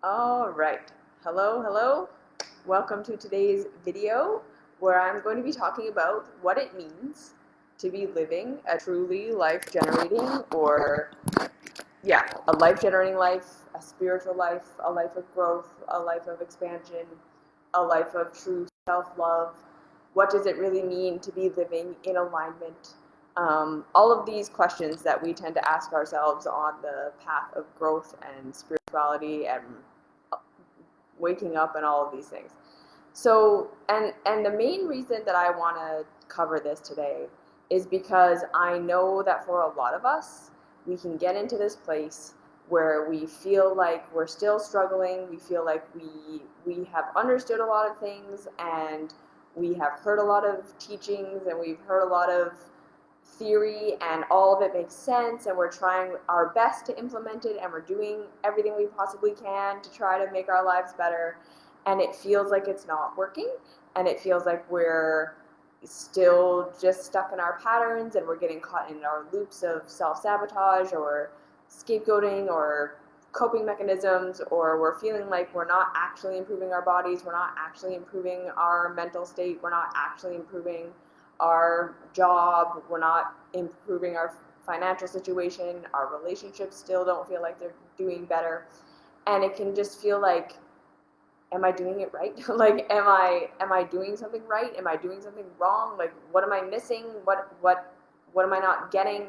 All right. Hello. Welcome to today's video where I'm going to be talking about what it means to be living a truly life-generating a life-generating life, a spiritual life, a life of growth, a life of expansion, a life of true self-love. What does it really mean to be living in alignment? All of these questions that we tend to ask ourselves on the path of growth and spirituality and waking up and all of these things. So, and the main reason that I want to cover this today is because I know that for a lot of us, we can get into this place where we feel like we're still struggling. We feel like we have understood a lot of things, and we have heard a lot of teachings, and we've heard a lot of theory, and all of it makes sense, and we're trying our best to implement it, and we're doing everything we possibly can to try to make our lives better, and it feels like it's not working, and it feels like we're still just stuck in our patterns, and we're getting caught in our loops of self-sabotage or scapegoating or coping mechanisms, or we're feeling like we're not actually improving our bodies, we're not actually improving our mental state, we're not actually improving our job, we're not improving our financial situation, our relationships still don't feel like they're doing better, and it can just feel like, am I doing it right? Like, am I doing something right? Am I doing something wrong? Like, what am I missing? What am I not getting?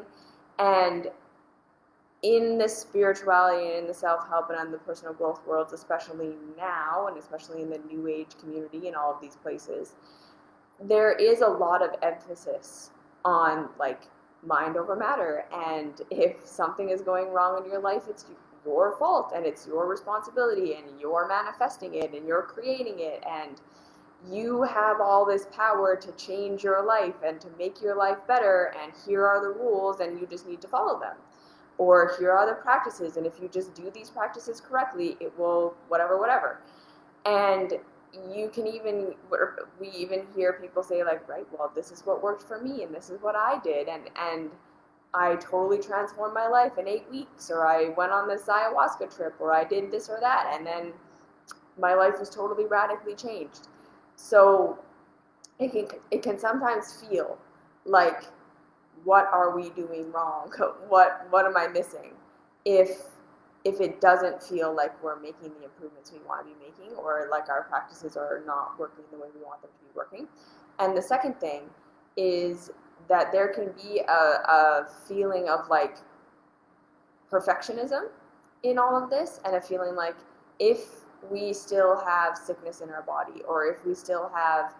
And in the spirituality and in the self-help and in the personal growth worlds, especially now, and especially in the new age community and all of these places, there is a lot of emphasis on like mind over matter, and if something is going wrong in your life, it's your fault and it's your responsibility, and you're manifesting it and you're creating it, and you have all this power to change your life and to make your life better, and here are the rules and you just need to follow them, or here are the practices, and if you just do these practices correctly, it will whatever. And you can even, we even hear people say like, right, well, this is what worked for me and this is what I did, and I totally transformed my life in 8 weeks, or I went on this ayahuasca trip, or I did this or that, and then my life was totally radically changed. So it can sometimes feel like, what are we doing wrong? What am I missing? If it doesn't feel like we're making the improvements we want to be making, or like our practices are not working the way we want them to be working. And the second thing is that there can be a feeling of like perfectionism in all of this, and a feeling like, if we still have sickness in our body, or if we still have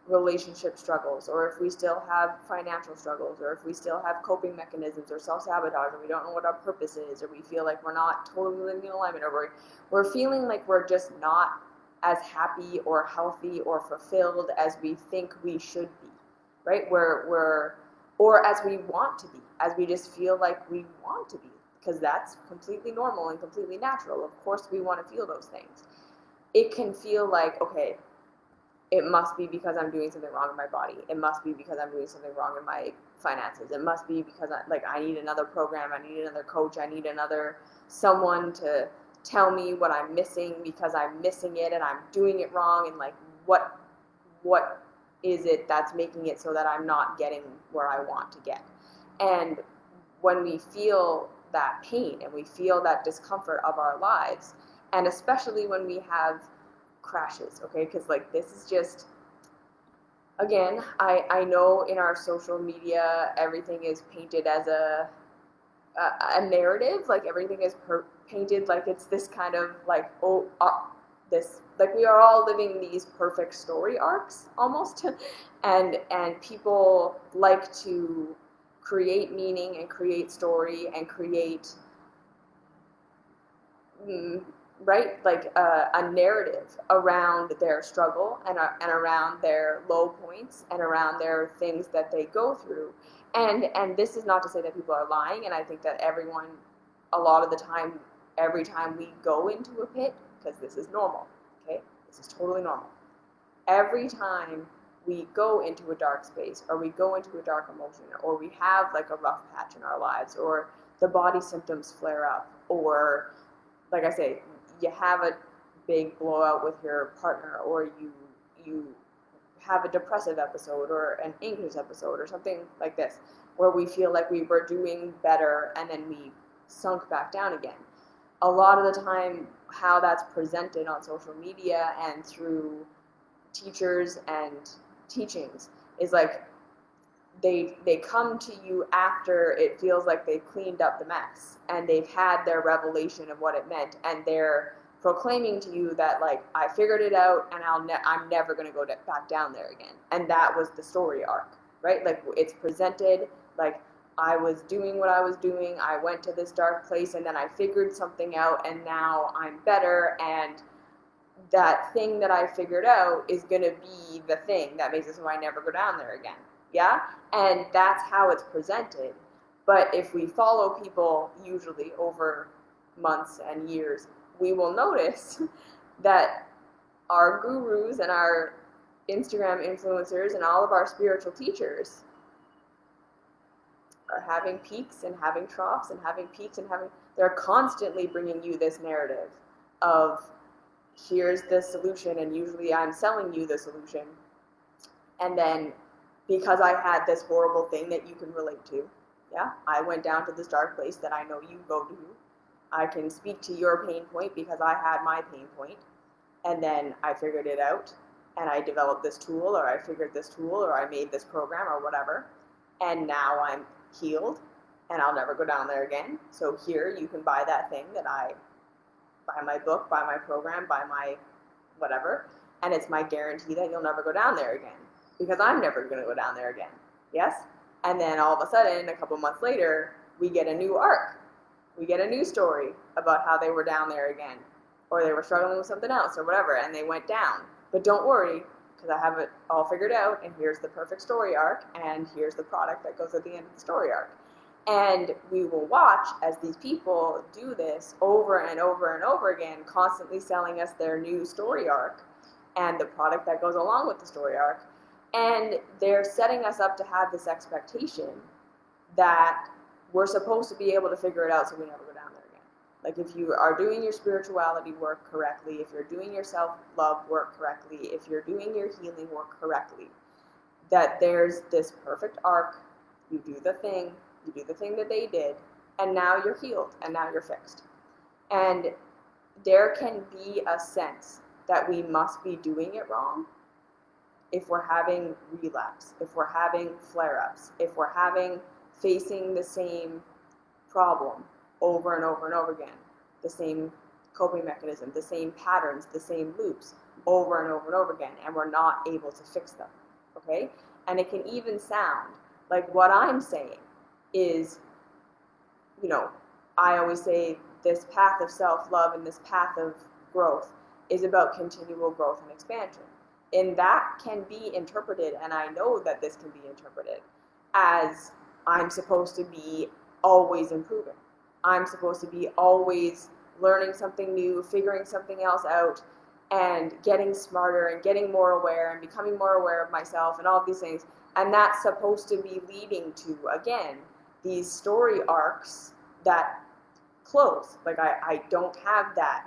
relationship struggles, or if we still have financial struggles, or if we still have coping mechanisms or self-sabotage, or we don't know what our purpose is, or we feel like we're not totally living in alignment, or we're feeling like we're just not as happy or healthy or fulfilled as we think we should be, right? Or as we want to be, as we just feel like we want to be, because that's completely normal and completely natural. Of course we want to feel those things. It can feel like, okay, it must be because I'm doing something wrong in my body. It must be because I'm doing something wrong in my finances. It must be because I need another program. I need another coach. I need another someone to tell me what I'm missing, because I'm missing it and I'm doing it wrong. And like, what is it that's making it so that I'm not getting where I want to get? And when we feel that pain and we feel that discomfort of our lives, and especially when we have crashes, okay, because like, this is just, again, I know in our social media everything is painted as a narrative, like everything is painted like it's this kind of like, this, like, we are all living these perfect story arcs almost, and people like to create meaning and create story and create right, like a narrative around their struggle, and around their low points, and around their things that they go through, and this is not to say that people are lying, and I think that everyone, a lot of the time, every time we go into a pit, because this is normal, okay, this is totally normal, every time we go into a dark space, or we go into a dark emotion, or we have like a rough patch in our lives, or the body symptoms flare up, or like I say, you have a big blowout with your partner, or you have a depressive episode or an anxious episode or something like this, where we feel like we were doing better and then we sunk back down again. A lot of the time, how that's presented on social media and through teachers and teachings is like they come to you after it feels like they've cleaned up the mess and they've had their revelation of what it meant, and they're proclaiming to you that, like, I figured it out and I'm never going to go back down there again. And that was the story arc, right? Like, it's presented like, I was doing what I was doing, I went to this dark place, and then I figured something out, and now I'm better, and that thing that I figured out is going to be the thing that makes it so I never go down there again. Yeah? And that's how it's presented. But if we follow people, usually over months and years, we will notice that our gurus and our Instagram influencers and all of our spiritual teachers are having peaks and having troughs and having peaks and having, they're constantly bringing you this narrative of, here's the solution, and usually I'm selling you the solution. And then, because I had this horrible thing that you can relate to, yeah, I went down to this dark place that I know you go to. I can speak to your pain point because I had my pain point, and then I figured it out, and I developed this tool, or I figured this tool, or I made this program, or whatever, and now I'm healed, and I'll never go down there again. So here, you can buy that thing that I, buy my book, buy my program, buy my whatever, and it's my guarantee that you'll never go down there again, because I'm never going to go down there again. Yes? And then all of a sudden, a couple months later, we get a new arc. We get a new story about how they were down there again, or they were struggling with something else, or whatever, and they went down. But don't worry, because I have it all figured out, and here's the perfect story arc, and here's the product that goes at the end of the story arc. And we will watch as these people do this over and over and over again, constantly selling us their new story arc and the product that goes along with the story arc. And they're setting us up to have this expectation that we're supposed to be able to figure it out so we never go down there again. Like, if you are doing your spirituality work correctly, if you're doing your self-love work correctly, if you're doing your healing work correctly, that there's this perfect arc, you do the thing that they did, and now you're healed, and now you're fixed. And there can be a sense that we must be doing it wrong if we're having relapse, if we're having flare-ups, if we're facing the same problem over and over and over again, the same coping mechanism, the same patterns, the same loops over and over and over again, and we're not able to fix them, okay? And it can even sound like what I'm saying is, you know, I always say this path of self-love and this path of growth is about continual growth and expansion. And that can be interpreted, and I know that this can be interpreted, as I'm supposed to be always improving. I'm supposed to be always learning something new, figuring something else out, and getting smarter and getting more aware and becoming more aware of myself and all of these things. And that's supposed to be leading to, again, these story arcs that close. Like, I don't have that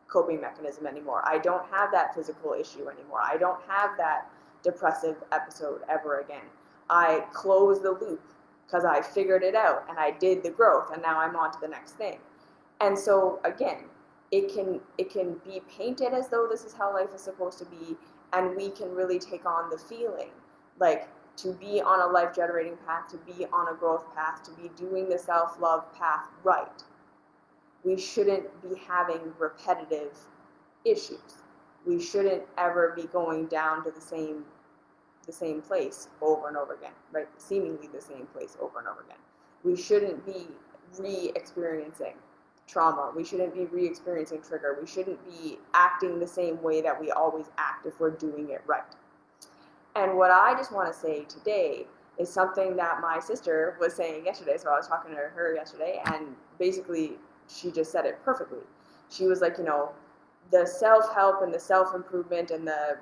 coping mechanism anymore. I don't have that physical issue anymore. I don't have that depressive episode ever again. I close the loop because I figured it out and I did the growth, and now I'm on to the next thing. And so again, it can be painted as though this is how life is supposed to be, and we can really take on the feeling, like, to be on a life-generating path, to be on a growth path, to be doing the self-love path right. We shouldn't be having repetitive issues. We shouldn't ever be going down to the same place over and over again, right? Seemingly the same place over and over again. We shouldn't be re-experiencing trauma. We shouldn't be re-experiencing trigger. We shouldn't be acting the same way that we always act if we're doing it right. And what I just want to say today is something that my sister was saying yesterday. So I was talking to her yesterday, and basically she just said it perfectly. She was like, you know, the self-help and the self-improvement and the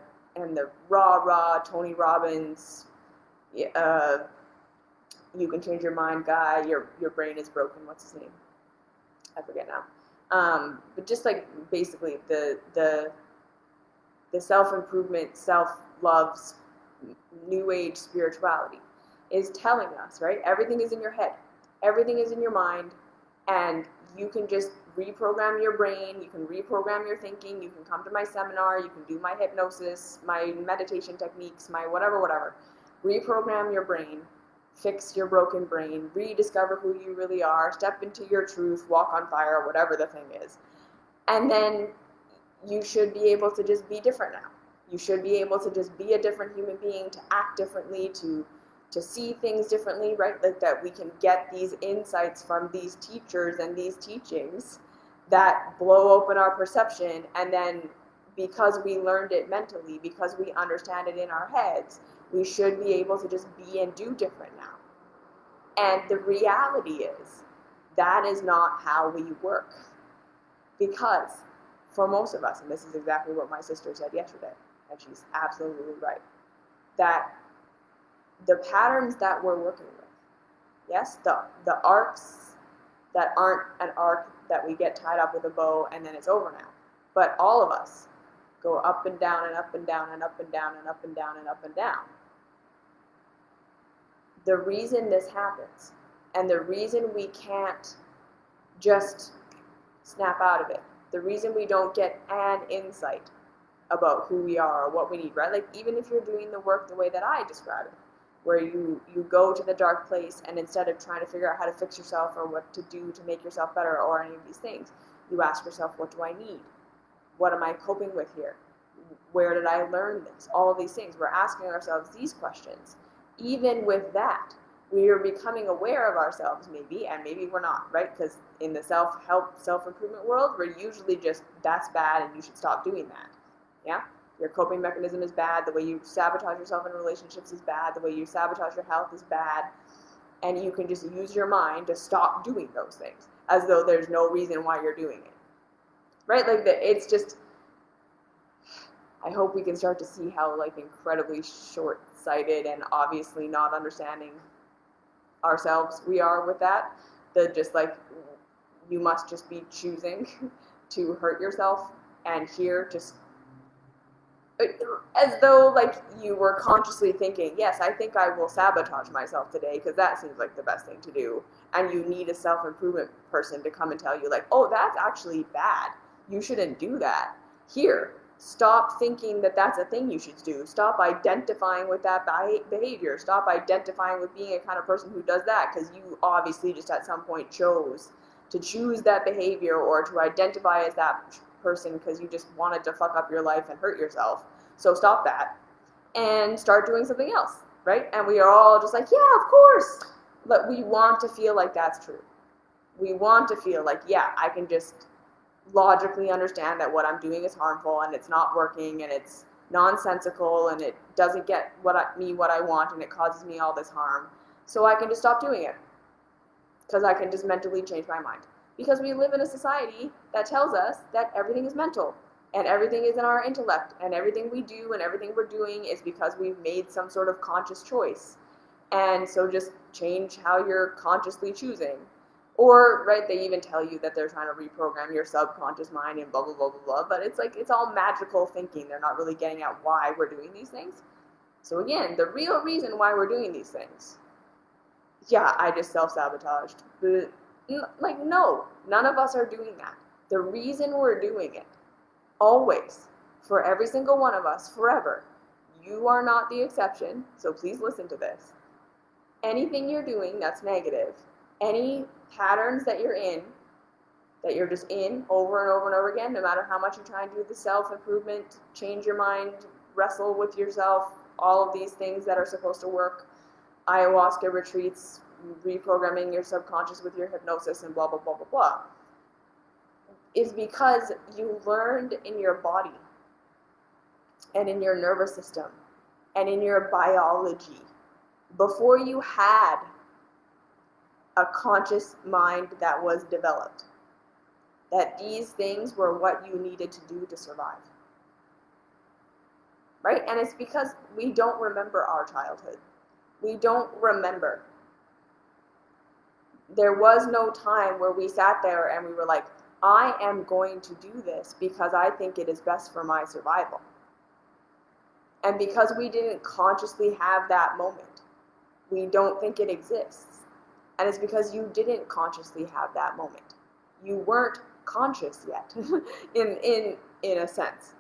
rah Tony Robbins, you can change your mind guy, your brain is broken. What's his name? I forget now. But just like basically the self-improvement, self-love, new age spirituality is telling us, right? Everything is in your head. Everything is in your mind, and you can just reprogram your brain. You can reprogram your thinking. You can come to my seminar. You can do my hypnosis, my meditation techniques, my whatever. Reprogram your brain, fix your broken brain, rediscover who you really are, step into your truth, walk on fire, whatever the thing is. And then you should be able to just be different now. You should be able to just be a different human being, to act differently, to see things differently, right? Like that we can get these insights from these teachers and these teachings that blow open our perception, and then because we learned it mentally, because we understand it in our heads, we should be able to just be and do different now. And the reality is that is not how we work. Because for most of us, and this is exactly what my sister said yesterday, and she's absolutely right, that the patterns that we're working with, yes, the arcs that aren't an arc that we get tied up with a bow and then it's over now, but all of us go up and down and up and down and up and down and up and down and up and down. The reason this happens, and the reason we can't just snap out of it, the reason we don't get an insight about who we are or what we need, right? Like even if you're doing the work the way that I describe it, where you go to the dark place, and instead of trying to figure out how to fix yourself or what to do to make yourself better or any of these things, you ask yourself, what do I need? What am I coping with here? Where did I learn this? All of these things. We're asking ourselves these questions. Even with that, we are becoming aware of ourselves maybe, and maybe we're not, right? Because in the self-help, self-improvement world, we're usually just, that's bad and you should stop doing that. Yeah? Your coping mechanism is bad. The way you sabotage yourself in relationships is bad. The way you sabotage your health is bad. And you can just use your mind to stop doing those things, as though there's no reason why you're doing it. Right? Like, it's just, I hope we can start to see how, like, incredibly short-sighted and obviously not understanding ourselves we are with that. Just like, you must just be choosing to hurt yourself, and here just as though like you were consciously thinking, yes, I think I will sabotage myself today because that seems like the best thing to do, and you need a self-improvement person to come and tell you like, oh, that's actually bad, you shouldn't do that. Here, stop thinking that that's a thing you should do. Stop identifying with that behavior. Stop identifying with being a kind of person who does that, because you obviously just at some point chose to choose that behavior or to identify as that person because you just wanted to fuck up your life and hurt yourself. So stop that and start doing something else, right? And we are all just like, yeah, of course. But we want to feel like that's true. We want to feel like, yeah, I can just logically understand that what I'm doing is harmful and it's not working and it's nonsensical and it doesn't get what I want and it causes me all this harm. So I can just stop doing it because I can just mentally change my mind. Because we live in a society that tells us that everything is mental and everything is in our intellect and everything we do and everything we're doing is because we've made some sort of conscious choice. And so just change how you're consciously choosing. Or, right, they even tell you that they're trying to reprogram your subconscious mind and blah, blah, blah, blah, blah. But it's like, it's all magical thinking. They're not really getting at why we're doing these things. So again, the real reason why we're doing these things. Yeah, I just self-sabotaged. But, like, no, none of us are doing that. The reason we're doing it, always, for every single one of us, forever, you are not the exception, so please listen to this. Anything you're doing that's negative, any patterns that you're in, that you're just in over and over and over again, no matter how much you try and do the self-improvement, change your mind, wrestle with yourself, all of these things that are supposed to work, ayahuasca retreats, reprogramming your subconscious with your hypnosis and blah, blah, blah, blah, blah, is because you learned in your body and in your nervous system and in your biology, before you had a conscious mind that was developed, that these things were what you needed to do to survive. Right? And it's because we don't remember our childhood. We don't remember. There was no time where we sat there and we were like, I am going to do this because I think it is best for my survival. And because we didn't consciously have that moment, we don't think it exists. And it's because you didn't consciously have that moment. You weren't conscious yet, in a sense,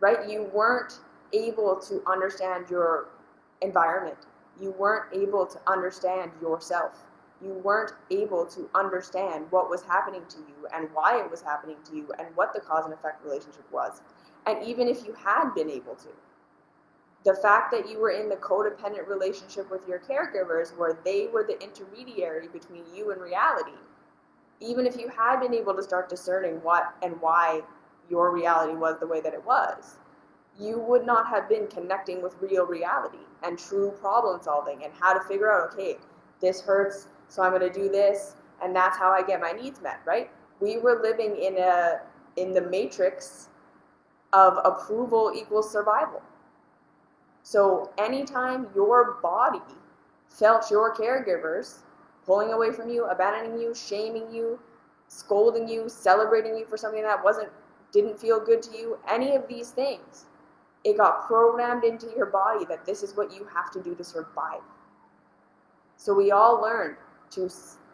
right? You weren't able to understand your environment. You weren't able to understand yourself. You weren't able to understand what was happening to you and why it was happening to you and what the cause and effect relationship was. And even if you had been able to, the fact that you were in the codependent relationship with your caregivers, where they were the intermediary between you and reality, even if you had been able to start discerning what and why your reality was the way that it was, you would not have been connecting with real reality and true problem solving and how to figure out, okay, this hurts, so I'm going to do this, and that's how I get my needs met, right? We were living in the matrix of approval equals survival. So anytime your body felt your caregivers pulling away from you, abandoning you, shaming you, scolding you, celebrating you for something that didn't feel good to you, any of these things, it got programmed into your body that this is what you have to do to survive. So we all learned to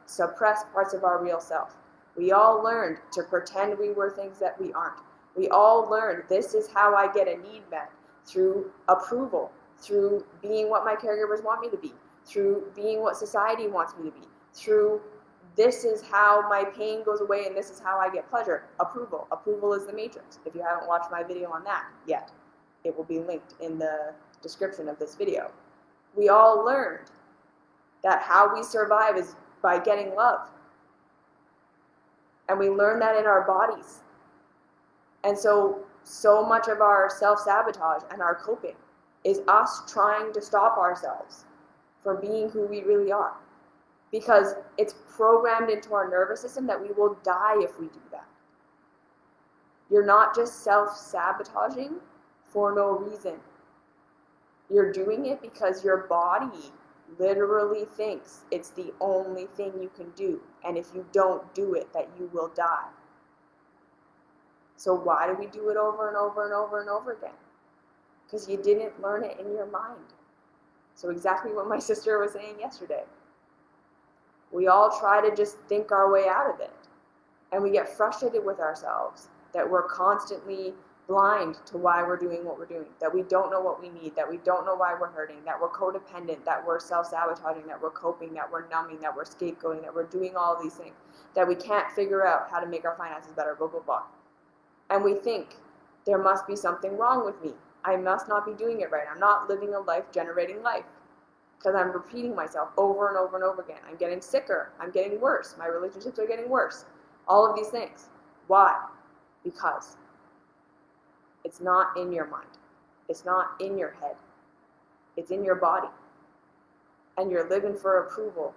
suppress parts of our real self. We all learned to pretend we were things that we aren't. We all learned this is how I get a need met, through approval, through being what my caregivers want me to be, through being what society wants me to be, through this is how my pain goes away and this is how I get pleasure. Approval. Approval is the matrix. If you haven't watched my video on that yet, it will be linked in the description of this video. We all learned that how we survive is by getting love. And we learn that in our bodies. And so much of our self-sabotage and our coping is us trying to stop ourselves from being who we really are. Because it's programmed into our nervous system that we will die if we do that. You're not just self-sabotaging for no reason. You're doing it because your body literally thinks it's the only thing you can do. And if you don't do it, that you will die. So why do we do it over and over and over and over again? Because you didn't learn it in your mind. So exactly what my sister was saying yesterday. We all try to just think our way out of it. And we get frustrated with ourselves that we're constantly blind to why we're doing what we're doing, that we don't know what we need, that we don't know why we're hurting, that we're codependent, that we're self-sabotaging, that we're coping, that we're numbing, that we're scapegoating, that we're doing all of these things, that we can't figure out how to make our finances better, blah, blah, blah. And we think, there must be something wrong with me. I must not be doing it right. I'm not living a life-generating life. Because I'm repeating myself over and over and over again. I'm getting sicker. I'm getting worse. My relationships are getting worse. All of these things. Why? Because it's not in your mind. It's not in your head. It's in your body. And you're living for approval.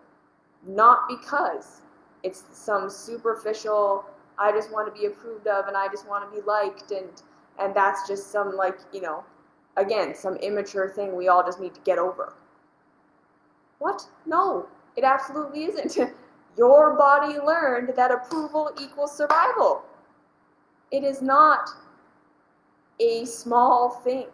Not because it's some superficial, I just want to be approved of and I just want to be liked, and that's just some, like, again, some immature thing we all just need to get over. What? No, it absolutely isn't. Your body learned that approval equals survival. It is not a small thing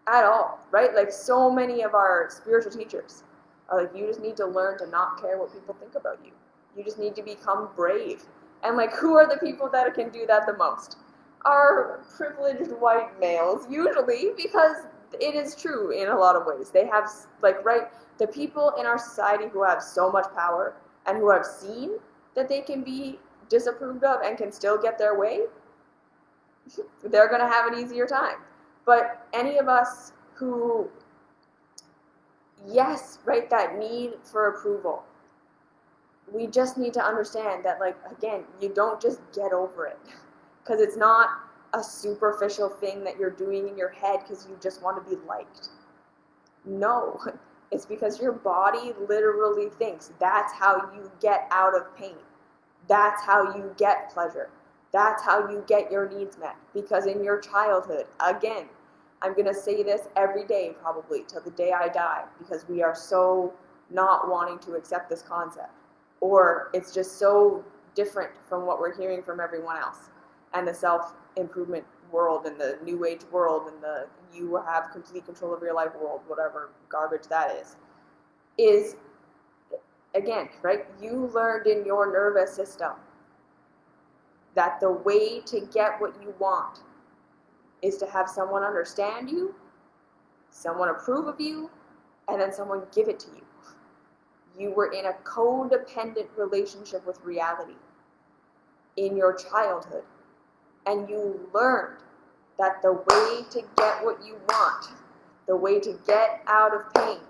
at all, right? Like, so many of our spiritual teachers are like, you just need to learn to not care what people think about you. You just need to become brave. And like, who are the people that can do that the most? Are privileged white males, usually, because it is true in a lot of ways. They have, like, right, the people in our society who have so much power and who have seen that they can be disapproved of and can still get their way, they're going to have an easier time. But any of us who, yes, right, that need for approval, we just need to understand that, like, again, you don't just get over it. Because it's not a superficial thing that you're doing in your head because you just want to be liked. No, it's because your body literally thinks that's how you get out of pain. That's how you get pleasure. That's how you get your needs met. Because in your childhood, again, I'm going to say this every day probably till the day I die, because we are so not wanting to accept this concept. or it's just so different from what we're hearing from everyone else, and the self-improvement world and the new age world and the you have complete control of your life world, whatever garbage that is again, right? You learned in your nervous system that the way to get what you want is to have someone understand you, someone approve of you, and then someone give it to you. You were in a codependent relationship with reality in your childhood, and you learned that the way to get what you want, the way to get out of pain,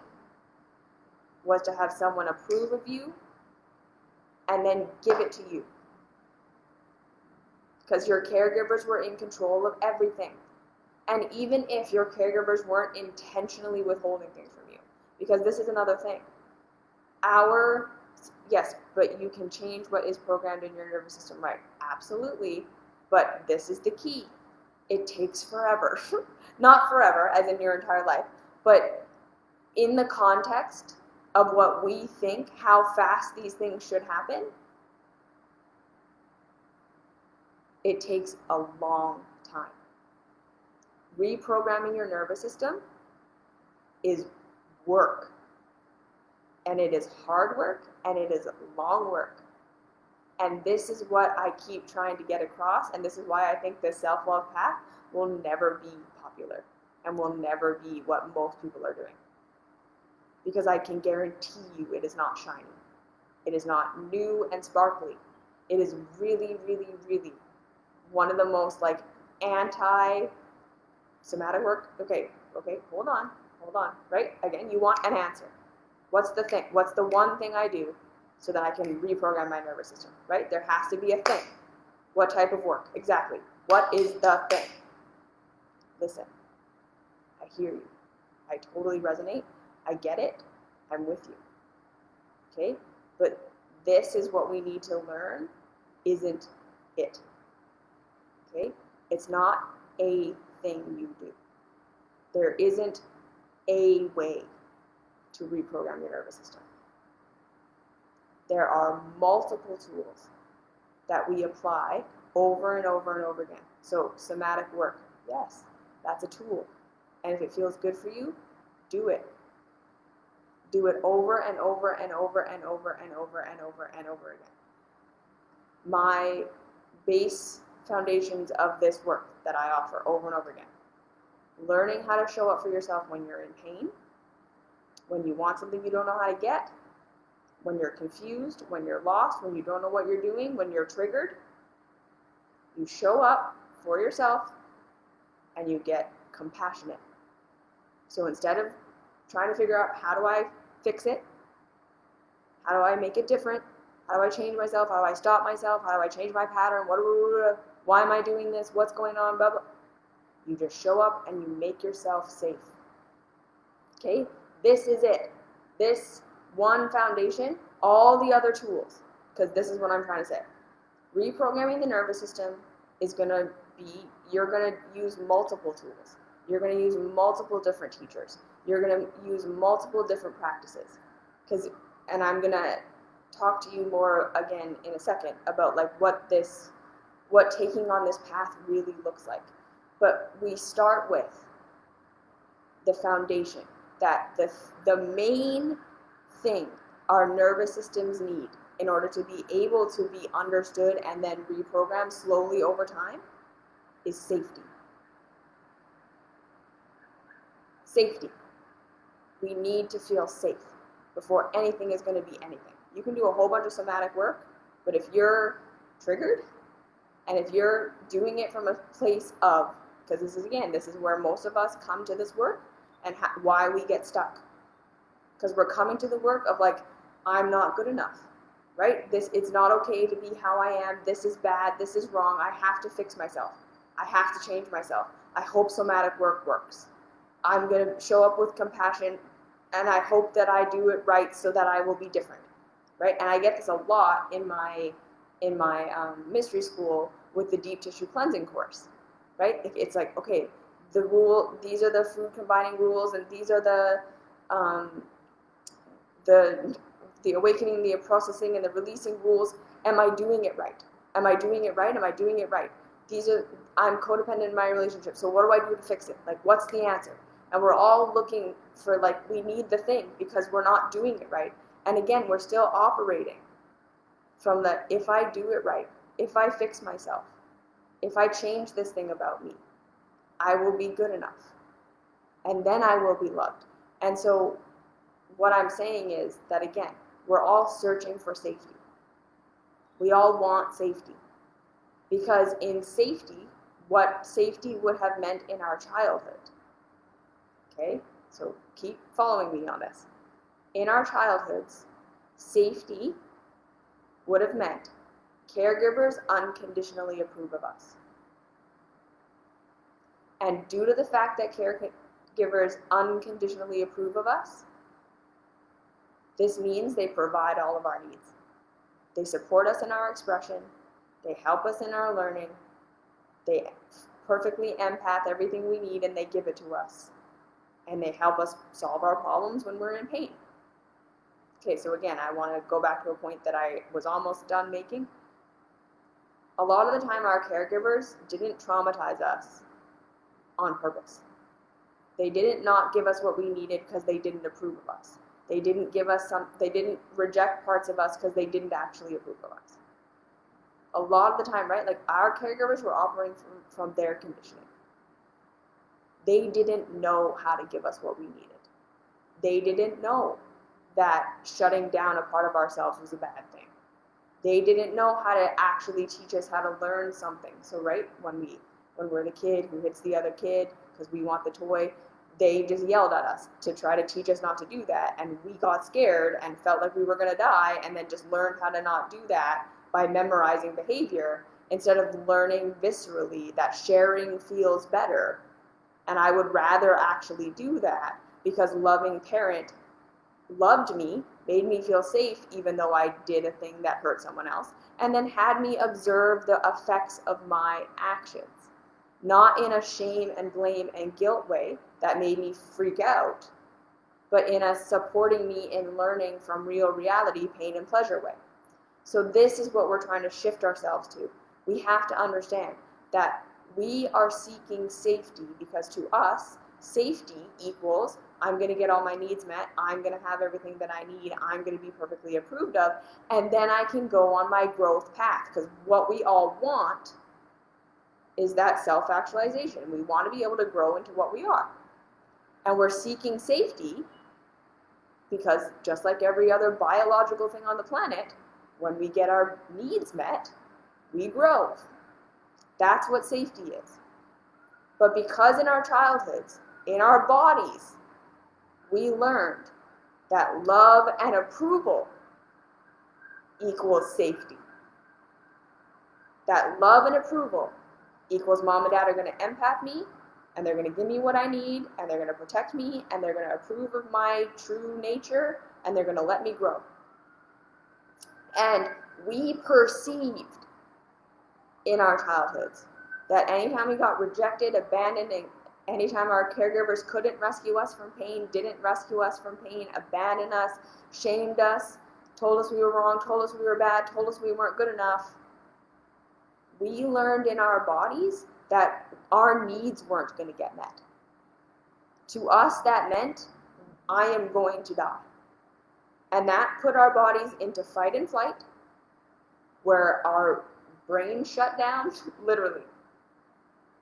was to have someone approve of you and then give it to you. Because your caregivers were in control of everything. And even if your caregivers weren't intentionally withholding things from you, because this is another thing. Yes, but you can change what is programmed in your nervous system, right? Absolutely. But this is the key. It takes forever. Not forever, as in your entire life, but in the context of what we think, how fast these things should happen, it takes a long time. Reprogramming your nervous system is work. And it is hard work, and it is long work. And this is what I keep trying to get across, and this is why I think the self-love path will never be popular and will never be what most people are doing. Because I can guarantee you it is not shiny. It is not new and sparkly. It is really, really, really one of the most anti-somatic work. Okay, hold on, right? Again, you want an answer. What's the thing? What's the one thing I do so that I can reprogram my nervous system, right? There has to be a thing. What type of work? Exactly. What is the thing? Listen, I hear you. I totally resonate. I get it. I'm with you. Okay? But this is what we need to learn, isn't it? Okay? It's not a thing you do. There isn't a way to reprogram your nervous system. There are multiple tools that we apply over and over and over again. So somatic work, yes, that's a tool. And if it feels good for you, do it. Do it over and over and over and over and over and over and over again. My base foundations of this work that I offer over and over again. Learning how to show up for yourself when you're in pain, when you want something you don't know how to get, when you're confused, when you're lost, when you don't know what you're doing, when you're triggered. You show up for yourself and you get compassionate. So instead of trying to figure out how do I fix it, how do I make it different, how do I change myself, how do I stop myself, how do I change my pattern, why am I doing this, what's going on, blah, blah. You just show up and you make yourself safe. Okay? This is it. This one foundation, all the other tools, because this is what I'm trying to say. Reprogramming the nervous system is going to be, you're going to use multiple tools. You're going to use multiple different teachers. You're going to use multiple different practices. And I'm going to talk to you more again in a second about what taking on this path really looks like. But we start with the foundation, that the main thing our nervous systems need in order to be able to be understood and then reprogrammed slowly over time is safety. Safety. We need to feel safe before anything is going to be anything. You can do a whole bunch of somatic work, but if you're triggered and if you're doing it from a place of, because this is where most of us come to this work and why we get stuck. Because we're coming to the work of I'm not good enough, right? It's not okay to be how I am. This is bad. This is wrong. I have to fix myself. I have to change myself. I hope somatic work works. I'm going to show up with compassion, and I hope that I do it right so that I will be different, right? And I get this a lot in my mystery school with the deep tissue cleansing course, right? It's okay, these are the food combining rules, and these are the the awakening, the processing, and the releasing rules. Am I doing it right? Am I doing it right? Am I doing it right? I'm codependent in my relationship, so what do I do to fix it? Like, what's the answer? And we're all looking for, like, we need the thing because we're not doing it right. And again, we're still operating from the, if I do it right, if I fix myself, if I change this thing about me, I will be good enough. And then I will be loved. And so what I'm saying is that, again, we're all searching for safety. We all want safety. Because in safety, what safety would have meant in our childhood. Okay? So keep following me on this. In our childhoods, safety would have meant caregivers unconditionally approve of us. And due to the fact that caregivers unconditionally approve of us, this means they provide all of our needs. They support us in our expression. They help us in our learning. They perfectly empath everything we need, and they give it to us. And they help us solve our problems when we're in pain. Okay, so again, I want to go back to a point that I was almost done making. A lot of the time, our caregivers didn't traumatize us on purpose. They didn't not give us what we needed because they didn't approve of us. They didn't they didn't reject parts of us because they didn't actually approve of us. A lot of the time, right, like, our caregivers were operating from their conditioning. They didn't know how to give us what we needed. They didn't know that shutting down a part of ourselves was a bad thing. They didn't know how to actually teach us how to learn something. So, right, when we're the kid who hits the other kid because we want the toy, they just yelled at us to try to teach us not to do that. And we got scared and felt like we were going to die, and then just learned how to not do that by memorizing behavior instead of learning viscerally that sharing feels better. And I would rather actually do that because loving parent loved me, made me feel safe even though I did a thing that hurt someone else, and then had me observe the effects of my actions. Not in a shame and blame and guilt way that made me freak out, but in a supporting me in learning from real reality, pain and pleasure way. So this is what we're trying to shift ourselves to. We have to understand that we are seeking safety because to us, safety equals I'm going to get all my needs met, I'm going to have everything that I need, I'm going to be perfectly approved of, and then I can go on my growth path. Because what we all want is that self-actualization. We want to be able to grow into what we are. And we're seeking safety because just like every other biological thing on the planet, when we get our needs met, we grow. That's what safety is. But because in our childhoods, in our bodies, we learned that love and approval equals safety. That love and approval equals mom and dad are going to empath me, and they're going to give me what I need, and they're going to protect me, and they're going to approve of my true nature, and they're going to let me grow. And we perceived in our childhoods that anytime we got rejected, abandoned, and anytime our caregivers couldn't rescue us from pain, didn't rescue us from pain, abandoned us, shamed us, told us we were wrong, told us we were bad, told us we weren't good enough, we learned in our bodies that our needs weren't going to get met. To us, that meant, I am going to die. And that put our bodies into fight and flight, where our brain shut down, literally.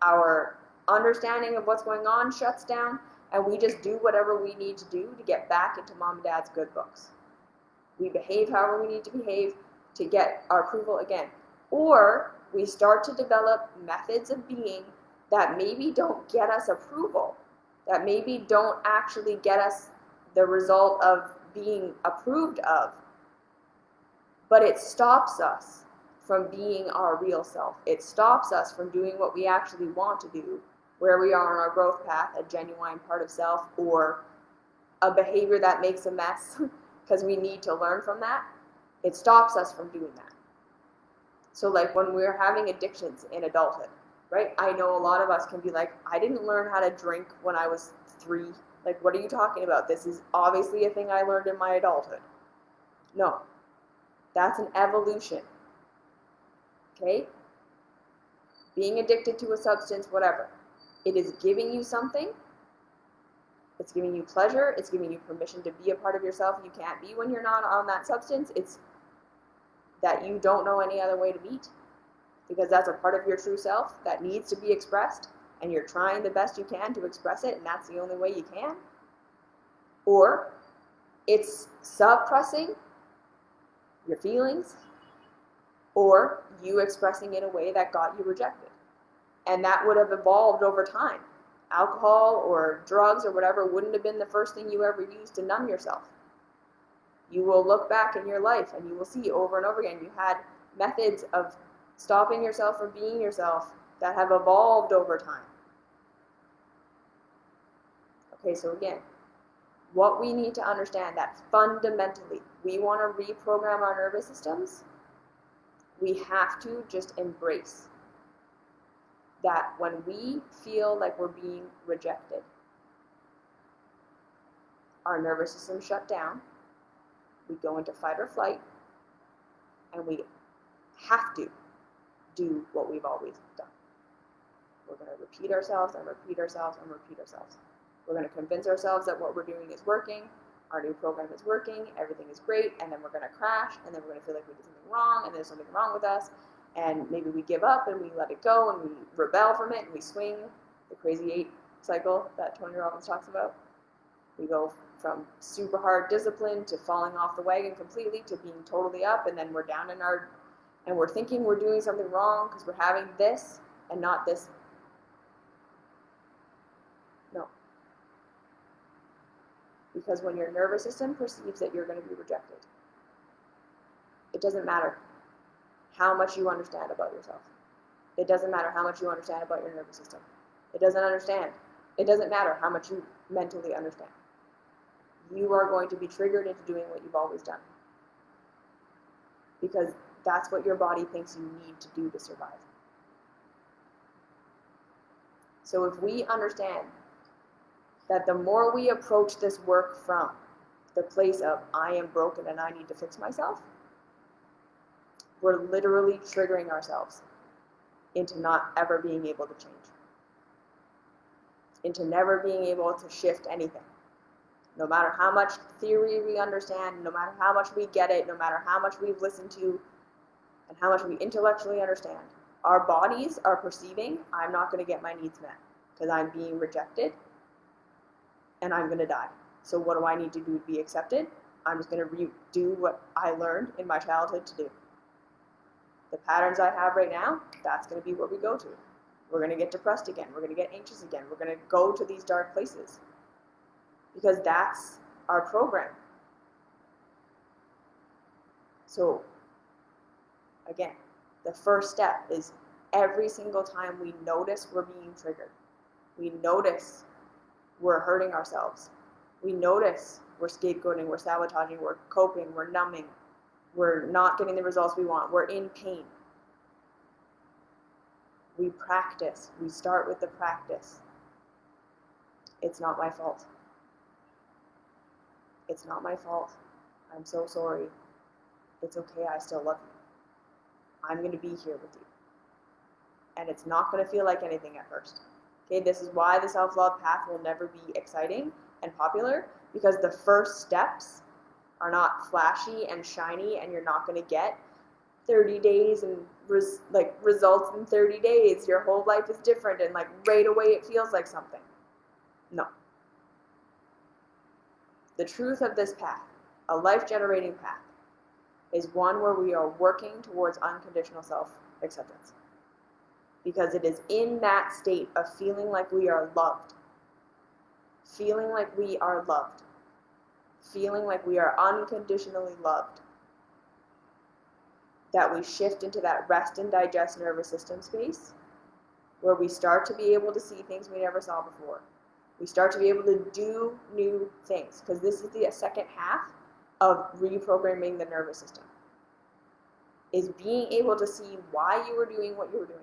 Our understanding of what's going on shuts down, and we just do whatever we need to do to get back into mom and dad's good books. We behave however we need to behave to get our approval again. Or we start to develop methods of being that maybe don't get us approval, that maybe don't actually get us the result of being approved of, but it stops us from being our real self. It stops us from doing what we actually want to do, where we are on our growth path, a genuine part of self, or a behavior that makes a mess because we need to learn from that. It stops us from doing that. So like when we're having addictions in adulthood, right? I know a lot of us can be like, I didn't learn how to drink when I was 3. Like, what are you talking about? This is obviously a thing I learned in my adulthood. No, that's an evolution. Okay? Being addicted to a substance, whatever. It is giving you something. It's giving you pleasure. It's giving you permission to be a part of yourself you can't be when you're not on that substance. It's that you don't know any other way to be, because that's a part of your true self that needs to be expressed, and you're trying the best you can to express it, and that's the only way you can. Or it's suppressing your feelings, or you expressing in a way that got you rejected. And that would have evolved over time. Alcohol or drugs or whatever wouldn't have been the first thing you ever used to numb yourself. You will look back in your life and you will see over and over again you had methods of stopping yourself from being yourself that have evolved over time. Okay, so again, what we need to understand that fundamentally we want to reprogram our nervous systems, we have to just embrace that when we feel like we're being rejected, our nervous system shut down, we go into fight or flight, and we have to do what we've always done. We're going to repeat ourselves and repeat ourselves and repeat ourselves. We're going to convince ourselves that what we're doing is working, our new program is working, everything is great, and then we're going to crash, and then we're going to feel like we did something wrong, and there's something wrong with us, and maybe we give up and we let it go and we rebel from it and we swing the crazy 8 cycle that Tony Robbins talks about. We go from super hard discipline to falling off the wagon completely to being totally up, and then we're down in our, and we're thinking we're doing something wrong because we're having this and not this. No. Because when your nervous system perceives that you're going to be rejected, it doesn't matter how much you understand about yourself. It doesn't matter how much you understand about your nervous system. It doesn't understand. It doesn't matter how much you mentally understand. You are going to be triggered into doing what you've always done. Because that's what your body thinks you need to do to survive. So if we understand that the more we approach this work from the place of I am broken and I need to fix myself, we're literally triggering ourselves into not ever being able to change, into never being able to shift anything. No matter how much theory we understand, no matter how much we get it, no matter how much we've listened to, and how much we intellectually understand, our bodies are perceiving, I'm not going to get my needs met because I'm being rejected and I'm going to die. So what do I need to do to be accepted? I'm just going to do what I learned in my childhood to do. The patterns I have right now, that's going to be what we go to. We're going to get depressed again. We're going to get anxious again. We're going to go to these dark places. Because that's our program. So, again, the first step is every single time we notice we're being triggered. We notice we're hurting ourselves. We notice we're scapegoating, we're sabotaging, we're coping, we're numbing. We're not getting the results we want. We're in pain. We practice. We start with the practice. It's not my fault. It's not my fault. I'm so sorry. It's okay. I still love you. I'm going to be here with you. And it's not going to feel like anything at first. Okay, this is why the self-love path will never be exciting and popular, because the first steps are not flashy and shiny, and you're not going to get 30 days and results in 30 days. Your whole life is different, and right away it feels like something. No. The truth of this path, a life-generating path, is one where we are working towards unconditional self-acceptance. Because it is in that state of feeling like we are loved, feeling like we are loved, feeling like we are unconditionally loved, that we shift into that rest and digest nervous system space, where we start to be able to see things we never saw before. We start to be able to do new things, because this is the second half of reprogramming the nervous system, is being able to see why you were doing what you were doing,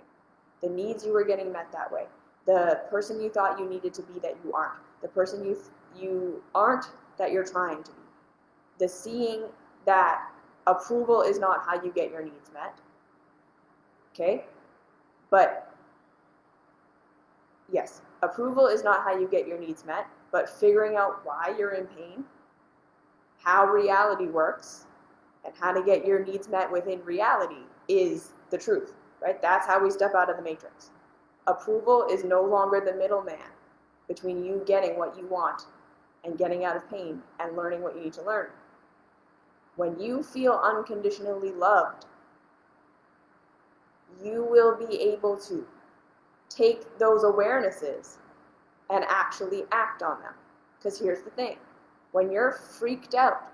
the needs you were getting met that way, the person you thought you needed to be that you aren't, the person you aren't that you're trying to be, the seeing that approval is not how you get your needs met. Okay? But yes, approval is not how you get your needs met, but figuring out why you're in pain, how reality works, and how to get your needs met within reality is the truth, right? That's how we step out of the matrix. Approval is no longer the middleman between you getting what you want and getting out of pain and learning what you need to learn. When you feel unconditionally loved, you will be able to take those awarenesses and actually act on them. Because here's the thing, when you're freaked out,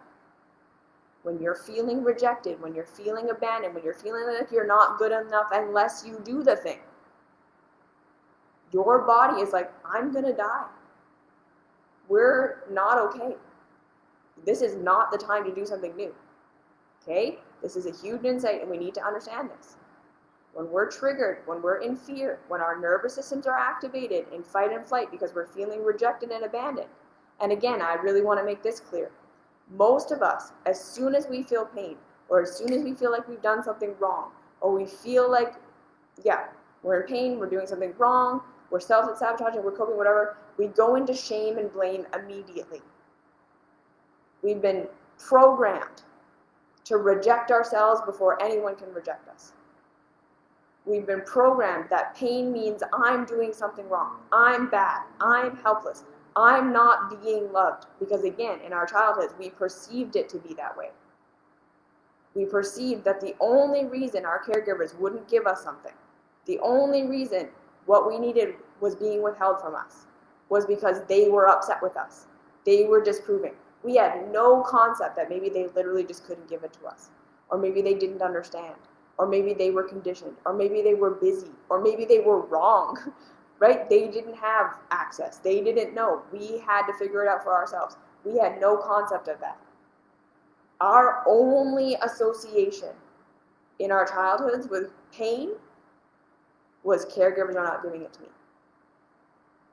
when you're feeling rejected, when you're feeling abandoned, when you're feeling like you're not good enough unless you do the thing, your body is like, I'm gonna die. We're not okay. This is not the time to do something new. Okay? This is a huge insight and we need to understand this. When we're triggered, when we're in fear, when our nervous systems are activated in fight and flight because we're feeling rejected and abandoned. And again, I really want to make this clear. Most of us, as soon as we feel pain, or as soon as we feel like we've done something wrong, or we feel like, yeah, we're in pain, we're doing something wrong, we're self-sabotaging, we're coping, whatever, we go into shame and blame immediately. We've been programmed to reject ourselves before anyone can reject us. We've been programmed that pain means I'm doing something wrong, I'm bad, I'm helpless, I'm not being loved. Because again, in our childhoods, we perceived it to be that way. We perceived that the only reason our caregivers wouldn't give us something, the only reason what we needed was being withheld from us, was because they were upset with us. They were disapproving. We had no concept that maybe they literally just couldn't give it to us. Or maybe they didn't understand. Or maybe they were conditioned. Or maybe they were busy. Or maybe they were wrong. Right? They didn't have access. They didn't know. We had to figure it out for ourselves. We had no concept of that. Our only association in our childhoods with pain was caregivers are not giving it to me.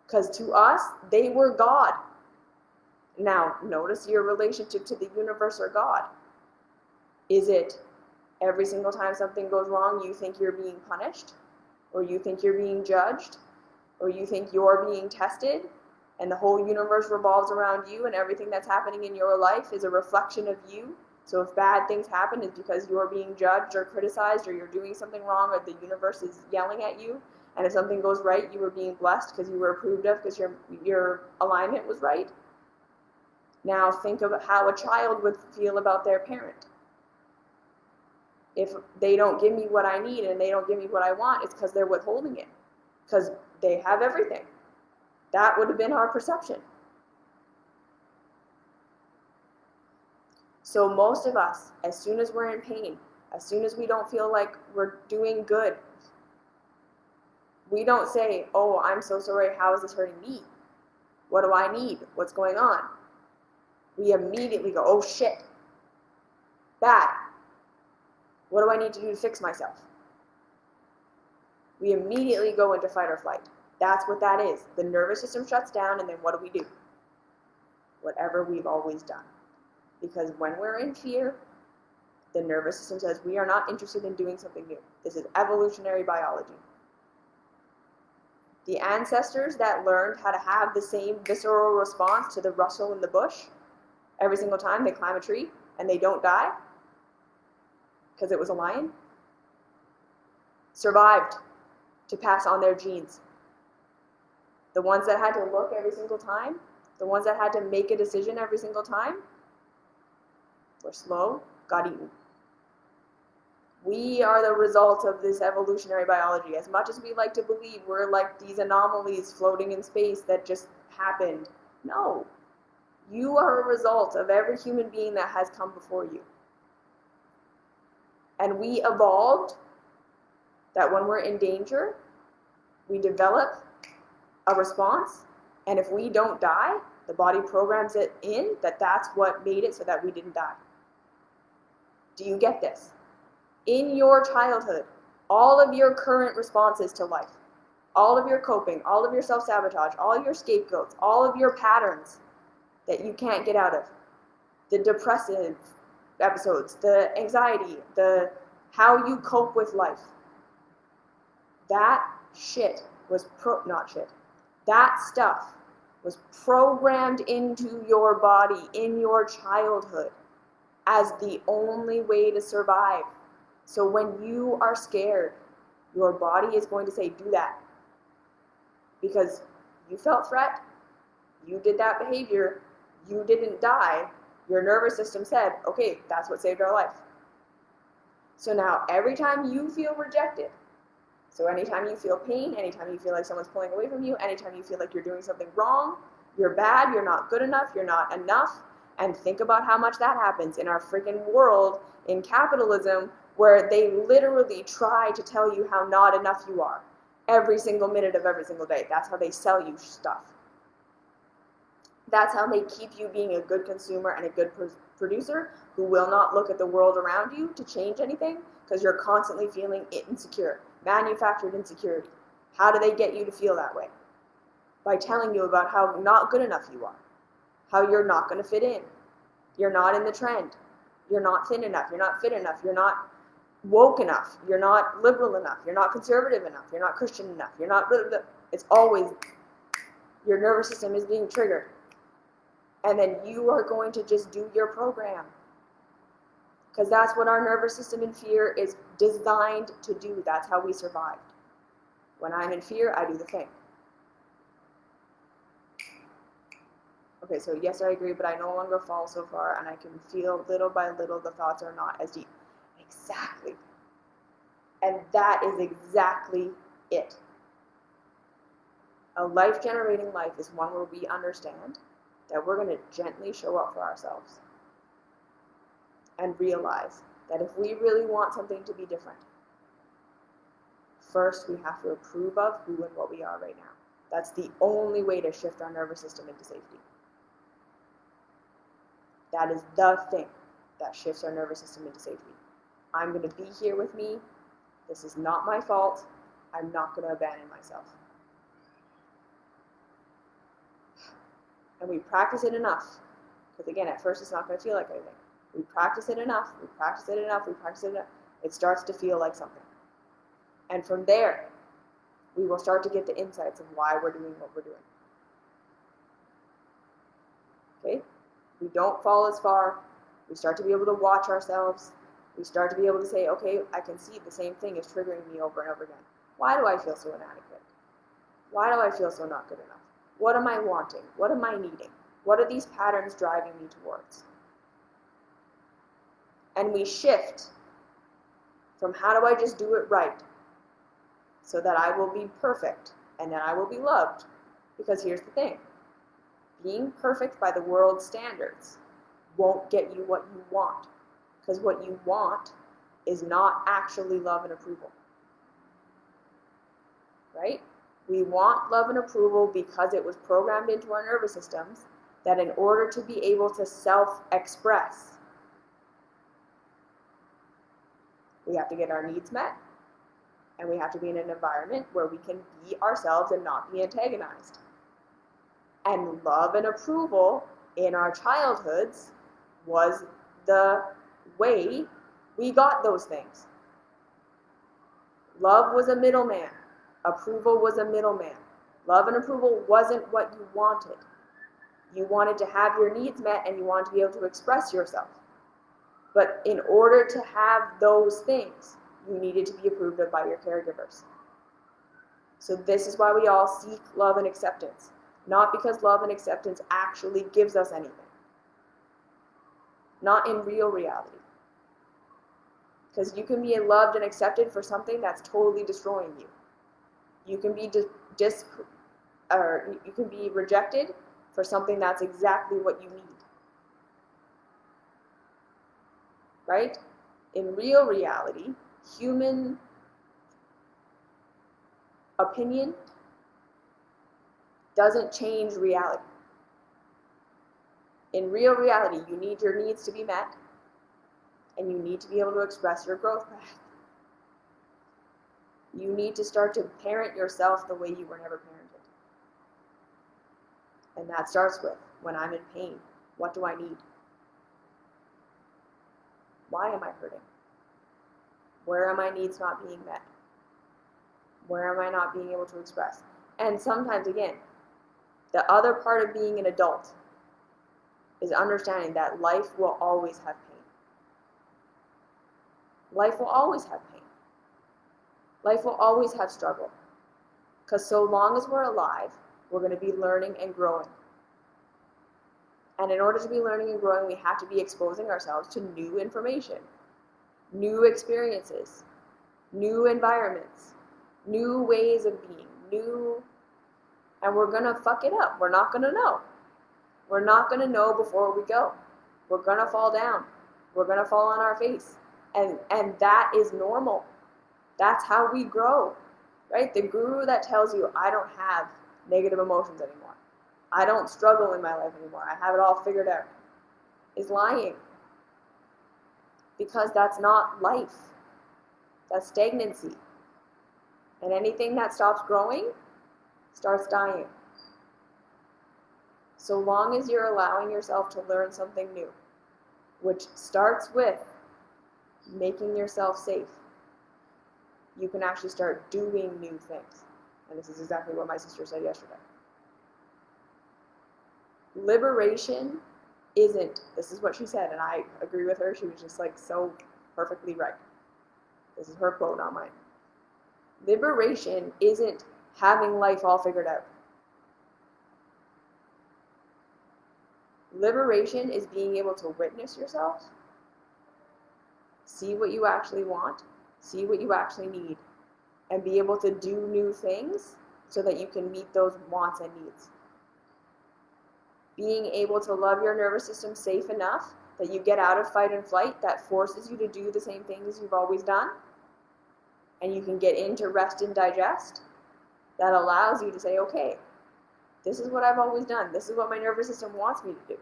Because to us, they were God. Now, notice your relationship to the universe or God. Is it every single time something goes wrong, you think you're being punished? Or you think you're being judged? Or you think you're being tested? And the whole universe revolves around you and everything that's happening in your life is a reflection of you? So if bad things happen, it's because you're being judged or criticized or you're doing something wrong or the universe is yelling at you. And if something goes right, you were being blessed because you were approved of because your alignment was right. Now think of how a child would feel about their parent. If they don't give me what I need and they don't give me what I want, it's because they're withholding it. Because they have everything. That would have been our perception. So most of us, as soon as we're in pain, as soon as we don't feel like we're doing good, we don't say, oh, I'm so sorry, how is this hurting me? What do I need? What's going on? We immediately go, oh shit, bad. What do I need to do to fix myself? We immediately go into fight or flight. That's what that is. The nervous system shuts down, and then what do? Whatever we've always done. Because when we're in fear, the nervous system says we are not interested in doing something new. This is evolutionary biology. The ancestors that learned how to have the same visceral response to the rustle in the bush every single time they climb a tree and they don't die because it was a lion, survived to pass on their genes. The ones that had to look every single time, the ones that had to make a decision every single time, were slow, got eaten. We are the result of this evolutionary biology. As much as we like to believe we're like these anomalies floating in space that just happened, no. You are a result of every human being that has come before you. And we evolved that when we're in danger, we develop a response, and if we don't die, the body programs it in that that's what made it so that we didn't die. Do you get this? In your childhood, all of your current responses to life, all of your coping, all of your self-sabotage, all your scapegoats, all of your patterns that you can't get out of, the depressive, episodes, the anxiety, the how you cope with life. That shit was that stuff was programmed into your body in your childhood as the only way to survive. So when you are scared, your body is going to say, do that. Because you felt threat, you did that behavior, you didn't die, your nervous system said, okay, that's what saved our life. So now every time you feel rejected, so anytime you feel pain, anytime you feel like someone's pulling away from you, anytime you feel like you're doing something wrong, you're bad, you're not good enough, you're not enough, and think about how much that happens in our freaking world in capitalism, where they literally try to tell you how not enough you are every single minute of every single day. That's how they sell you stuff. That's how they keep you being a good consumer and a good producer who will not look at the world around you to change anything, because you're constantly feeling insecure, manufactured insecurity. How do they get you to feel that way? By telling you about how not good enough you are, how you're not going to fit in, you're not in the trend, you're not thin enough, you're not fit enough, you're not woke enough, you're not liberal enough, you're not conservative enough, you're not Christian enough, you're not, it's always, your nervous system is being triggered. And then you are going to just do your program. Because that's what our nervous system in fear is designed to do. That's how we survived. When I'm in fear, I do the thing. Okay, so yes, I agree, but I no longer fall so far, and I can feel little by little the thoughts are not as deep. Exactly. And that is exactly it. A life-generating life is one where we understand that we're going to gently show up for ourselves and realize that if we really want something to be different, first we have to approve of who and what we are right now. That's the only way to shift our nervous system into safety. That is the thing that shifts our nervous system into safety. I'm going to be here with me. This is not my fault. I'm not going to abandon myself. And we practice it enough, because again, at first it's not going to feel like anything. We practice it enough, we practice it enough, we practice it enough, it starts to feel like something. And from there, we will start to get the insights of why we're doing what we're doing. Okay? We don't fall as far. We start to be able to watch ourselves. We start to be able to say, okay, I can see the same thing is triggering me over and over again. Why do I feel so inadequate? Why do I feel so not good enough? What am I wanting? What am I needing? What are these patterns driving me towards? And we shift from how do I just do it right so that I will be perfect and then I will be loved. Because here's the thing. Being perfect by the world's standards won't get you what you want. Because what you want is not actually love and approval. Right? We want love and approval because it was programmed into our nervous systems that in order to be able to self-express, we have to get our needs met, and we have to be in an environment where we can be ourselves and not be antagonized. And love and approval in our childhoods was the way we got those things. Love was a middleman. Approval was a middleman. Love and approval wasn't what you wanted. You wanted to have your needs met and you wanted to be able to express yourself. But in order to have those things, you needed to be approved of by your caregivers. So this is why we all seek love and acceptance. Not because love and acceptance actually gives us anything. Not in real reality. Because you can be loved and accepted for something that's totally destroying you. You can be you can be rejected for something that's exactly what you need. Right? In real reality, human opinion doesn't change reality. In real reality, you need your needs to be met, and you need to be able to express your growth path. You need to start to parent yourself the way you were never parented. And that starts with, when I'm in pain, what do I need? Why am I hurting? Where are my needs not being met? Where am I not being able to express? And sometimes, again, the other part of being an adult is understanding that life will always have pain. Life will always have pain. Life will always have struggle. Because so long as we're alive, we're going to be learning and growing. And in order to be learning and growing, we have to be exposing ourselves to new information, new experiences, new environments, new ways of being, and we're going to fuck it up. We're not going to know. We're not going to know before we go. We're going to fall down. We're going to fall on our face. And that is normal. That's how we grow, right? The guru that tells you, I don't have negative emotions anymore, I don't struggle in my life anymore, I have it all figured out, is lying. Because that's not life. That's stagnancy. And anything that stops growing starts dying. So long as you're allowing yourself to learn something new, which starts with making yourself safe, you can actually start doing new things. And this is exactly what my sister said yesterday. Liberation isn't, this is what she said, and I agree with her, she was just like so perfectly right. This is her quote, not mine. Liberation isn't having life all figured out. Liberation is being able to witness yourself, see what you actually want, see what you actually need, and be able to do new things so that you can meet those wants and needs. Being able to love your nervous system safe enough that you get out of fight and flight that forces you to do the same things you've always done, and you can get into rest and digest, that allows you to say, okay, this is what I've always done. This is what my nervous system wants me to do.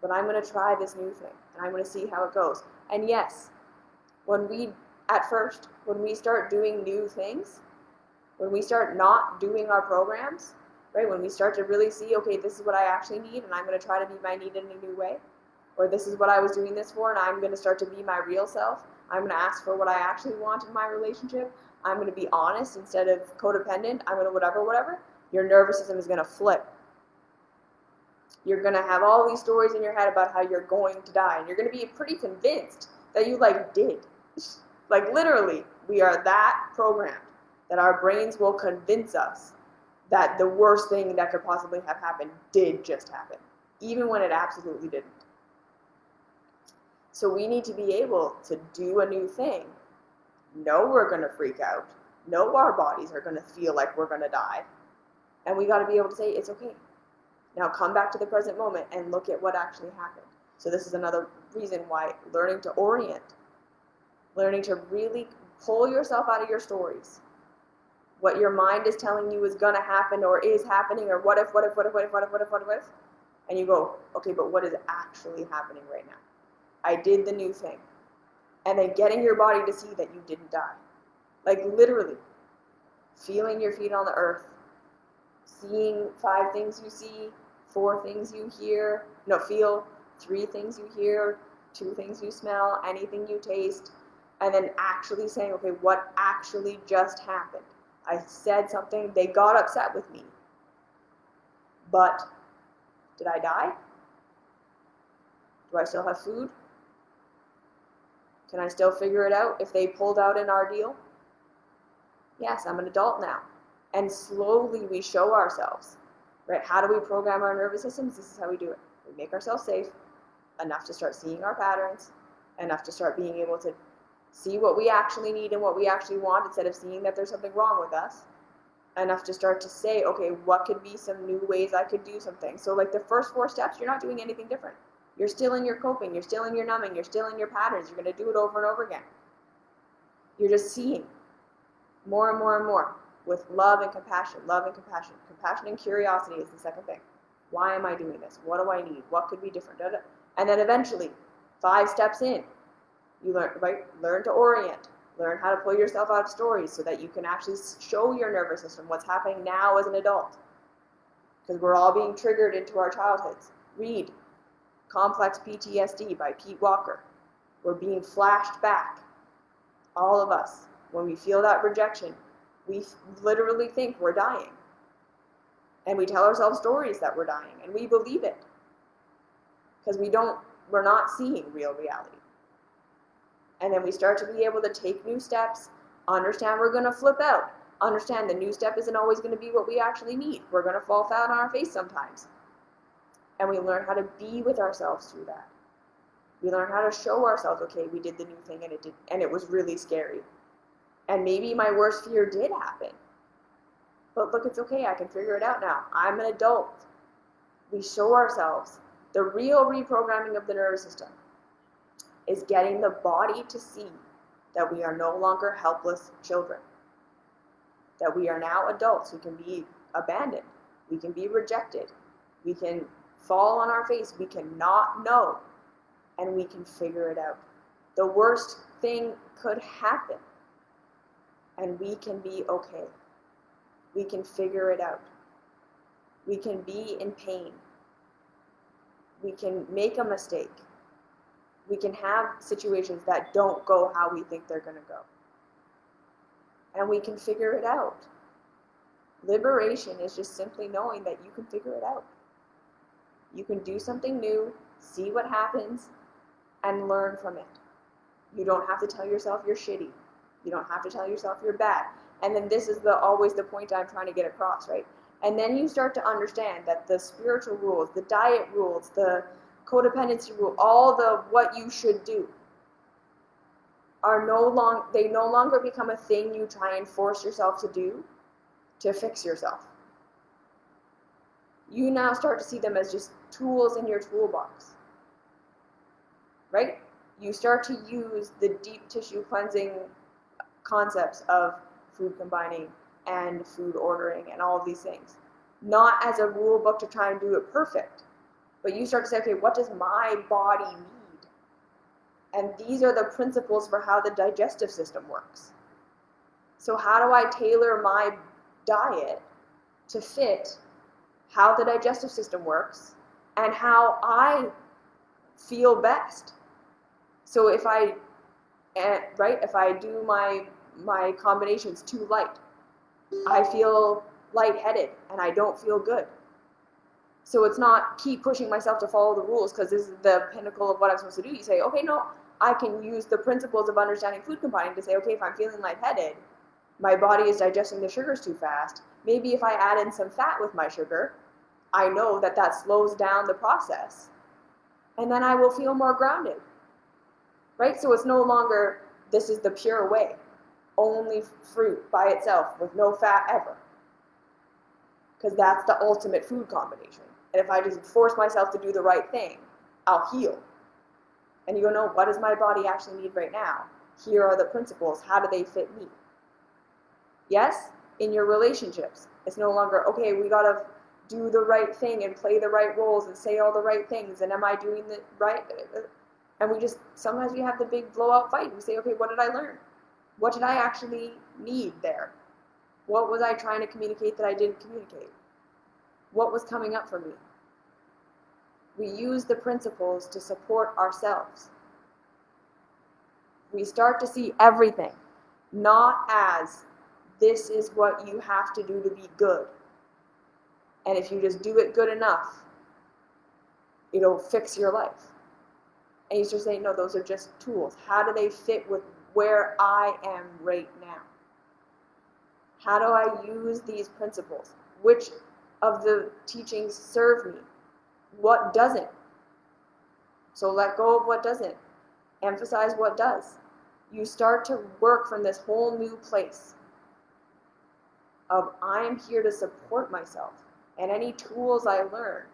But I'm going to try this new thing, and I'm going to see how it goes. And yes, when we start doing new things, when we start not doing our programs, right, when we start to really see, okay, this is what I actually need, and I'm going to try to meet my need in a new way, or this is what I was doing this for, and I'm going to start to be my real self. I'm going to ask for what I actually want in my relationship. I'm going to be honest instead of codependent. I'm going to whatever. Your nervous system is going to flip. You're going to have all these stories in your head about how you're going to die, and you're going to be pretty convinced that you did. Like literally, we are that programmed that our brains will convince us that the worst thing that could possibly have happened did just happen, even when it absolutely didn't. So we need to be able to do a new thing, know we're going to freak out, know our bodies are going to feel like we're going to die, and we got to be able to say, it's okay. Now come back to the present moment and look at what actually happened. So this is another reason why learning to orient, learning to really pull yourself out of your stories, what your mind is telling you is going to happen or is happening, or what if, and you go, okay, but what is actually happening right now? I did the new thing. And then getting your body to see that you didn't die. Like literally, feeling your feet on the earth, seeing 5 things you see, 4 things you hear, feel, 3 things you hear, 2 things you smell, anything you taste, and then actually saying, okay, what actually just happened? I said something, they got upset with me, but did I die? Do I still have food? Can I still figure it out if they pulled out an ordeal? Yes, I'm an adult now. And slowly we show ourselves, right? How do we program our nervous systems? This is how we do it. We make ourselves safe enough to start seeing our patterns, enough to start being able to see what we actually need and what we actually want instead of seeing that there's something wrong with us, enough to start to say, okay, what could be some new ways I could do something? So like the first 4 steps, you're not doing anything different. You're still in your coping, you're still in your numbing, you're still in your patterns. You're going to do it over and over again. You're just seeing more and more and more with love and compassion, love and compassion. Compassion and curiosity is the second thing. Why am I doing this? What do I need? What could be different? And then eventually, 5 steps in, you learn to orient, learn how to pull yourself out of stories so that you can actually show your nervous system what's happening now as an adult. Because we're all being triggered into our childhoods. Read Complex PTSD by Pete Walker. We're being flashed back. All of us, when we feel that rejection, we literally think we're dying. And we tell ourselves stories that we're dying, and we believe it. Because we're not seeing real reality. And then we start to be able to take new steps, understand we're going to flip out, understand the new step isn't always going to be what we actually need. We're going to fall flat on our face sometimes. And we learn how to be with ourselves through that. We learn how to show ourselves, okay, we did the new thing and it was really scary. And maybe my worst fear did happen. But look, it's okay, I can figure it out now. I'm an adult. We show ourselves. The real reprogramming of the nervous system is getting the body to see that we are no longer helpless children. That we are now adults who can be abandoned. We can be rejected. We can fall on our face. We can not know. And we can figure it out. The worst thing could happen. And we can be okay. We can figure it out. We can be in pain. We can make a mistake. We can have situations that don't go how we think they're going to go. And we can figure it out. Liberation is just simply knowing that you can figure it out. You can do something new, see what happens, and learn from it. You don't have to tell yourself you're shitty. You don't have to tell yourself you're bad. And then this is always the point I'm trying to get across, right? And then you start to understand that the spiritual rules, the diet rules, the codependency rule, all the what you should do they no longer become a thing you try and force yourself to do to fix yourself. You now start to see them as just tools in your toolbox, right? You start to use the deep tissue cleansing concepts of food combining and food ordering and all of these things. Not as a rule book to try and do it perfect, but you start to say, okay, what does my body need? And these are the principles for how the digestive system works. So how do I tailor my diet to fit how the digestive system works and how I feel best? So if I do my combinations too light, I feel lightheaded and I don't feel good. So it's not keep pushing myself to follow the rules because this is the pinnacle of what I'm supposed to do. You say, okay, no, I can use the principles of understanding food combining to say, okay, if I'm feeling lightheaded, my body is digesting the sugars too fast. Maybe if I add in some fat with my sugar, I know that slows down the process. And then I will feel more grounded. Right? So it's no longer, this is the pure way. Only fruit by itself with no fat ever. Because that's the ultimate food combination. And if I just force myself to do the right thing, I'll heal. And you go, no, what does my body actually need right now? Here are the principles. How do they fit me? Yes, in your relationships, it's no longer, okay, we got to do the right thing and play the right roles and say all the right things. And am I doing the right? And sometimes we have the big blowout fight. We say, okay, what did I learn? What did I actually need there? What was I trying to communicate that I didn't communicate? What was coming up for me? We use the principles to support ourselves. We start to see everything not as this is what you have to do to be good. And if you just do it good enough, it'll fix your life. And you start saying, no, those are just tools. How do they fit with where I am right now? How do I use these principles? Which of the teachings serve me? What doesn't? So let go of what doesn't. Emphasize what does. You start to work from this whole new place of I'm here to support myself. And any tools I learn,